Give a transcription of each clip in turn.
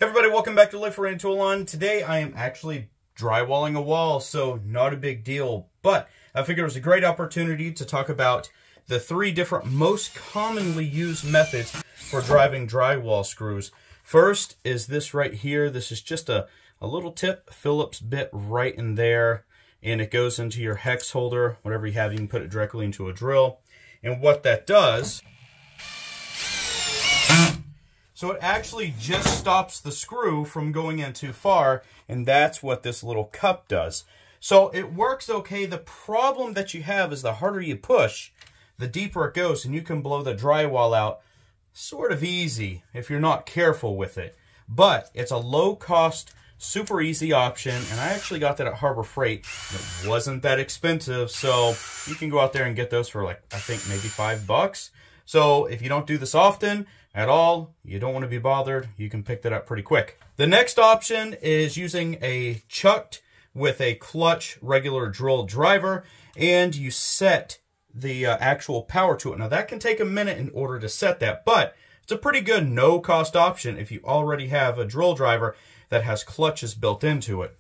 Everybody, welcome back to Live for Tool On. Today I am actually drywalling a wall, so not a big deal, but I figured it was a great opportunity to talk about the 3 different most commonly used methods for driving drywall screws. First is this right here. This is just a little tip, Phillips bit right in there, and it goes into your hex holder. Whatever you have, you can put it directly into a drill. And what that does, so it actually just stops the screw from going in too far, and that's what this little cup does. So it works okay. The problem that you have is the harder you push, the deeper it goes, and you can blow the drywall out sort of easy if you're not careful with it. But it's a low-cost, super easy option, and I actually got that at Harbor Freight. It wasn't that expensive, so you can go out there and get those for, like, I think maybe $5. So if you don't do this often at all, you don't want to be bothered, you can pick that up pretty quick. The next option is using a chucked with a clutch regular drill driver, and you set the actual power to it. Now that can take a minute in order to set that, but it's a pretty good no-cost option if you already have a drill driver that has clutches built into it.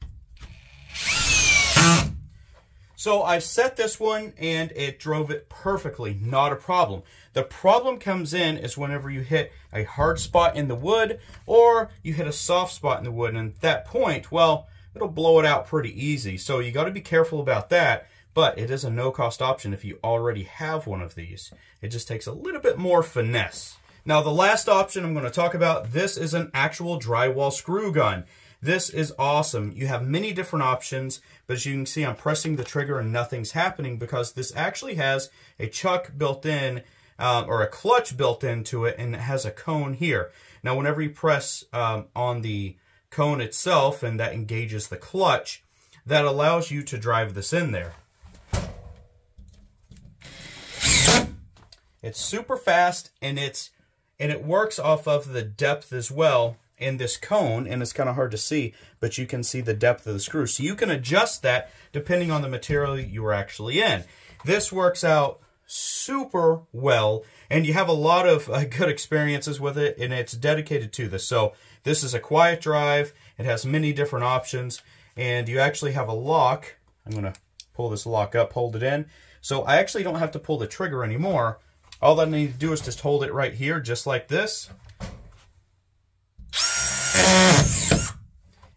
So I set this one and it drove it perfectly, not a problem. The problem comes in is whenever you hit a hard spot in the wood or you hit a soft spot in the wood, and at that point, well, it'll blow it out pretty easy. So you got to be careful about that, but it is a no-cost option if you already have one of these. It just takes a little bit more finesse. Now the last option I'm going to talk about, this is an actual drywall screw gun. This is awesome. You have many different options, but as you can see, I'm pressing the trigger and nothing's happening because this actually has a chuck built in, or a clutch built into it, and it has a cone here. Now, whenever you press on the cone itself, and that engages the clutch, that allows you to drive this in there. It's super fast, and it works off of the depth as well in this cone, and it's kind of hard to see, but you can see the depth of the screw. So you can adjust that depending on the material you are actually in. This works out super well, and you have a lot of good experiences with it, and it's dedicated to this. So this is a quiet drive. It has many different options, and you actually have a lock. I'm going to pull this lock up, hold it in. So I actually don't have to pull the trigger anymore. All I need to do is just hold it right here, just like this.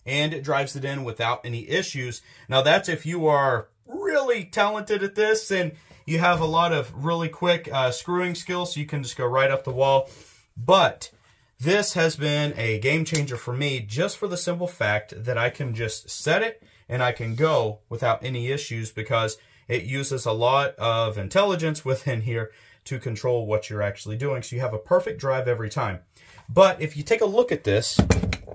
And it drives it in without any issues. Now that's if you are really talented at this and you have a lot of really quick screwing skills, so you can just go right up the wall. But this has been a game changer for me, just for the simple fact that I can just set it and I can go without any issues, because it uses a lot of intelligence within here to control what you're actually doing, so you have a perfect drive every time. But if you take a look at this,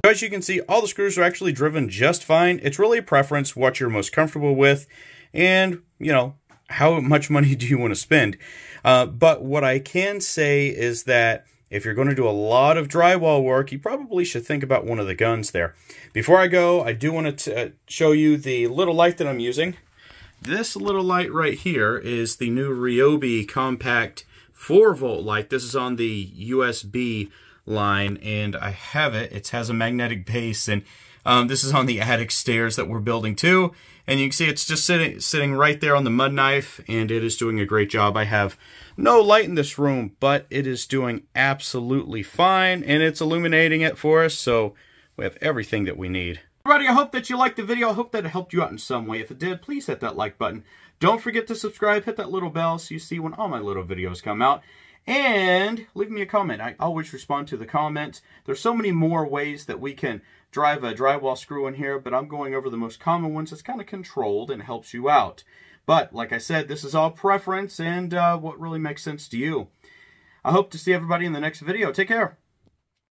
as you can see, all the screws are actually driven just fine. It's really a preference, what you're most comfortable with, and, you know, how much money do you want to spend. But what I can say is that if you're going to do a lot of drywall work, you probably should think about one of the guns there. Before I go, I do want to show you the little light that I'm using. This little light right here is the new Ryobi compact 4-volt light. This is on the USB line, and I have it. It has a magnetic base, and this is on the attic stairs that we're building too. And you can see it's just sitting right there on the mud knife, and it is doing a great job. I have no light in this room, but it is doing absolutely fine, and it's illuminating it for us, so we have everything that we need. Everybody, I hope that you liked the video. I hope that it helped you out in some way. If it did, please hit that like button. Don't forget to subscribe, hit that little bell so you see when all my little videos come out. And leave me a comment. I always respond to the comments. There's so many more ways that we can drive a drywall screw in here, but I'm going over the most common ones that's kind of controlled and helps you out. But like I said, this is all preference and what really makes sense to you. I hope to see everybody in the next video. Take care.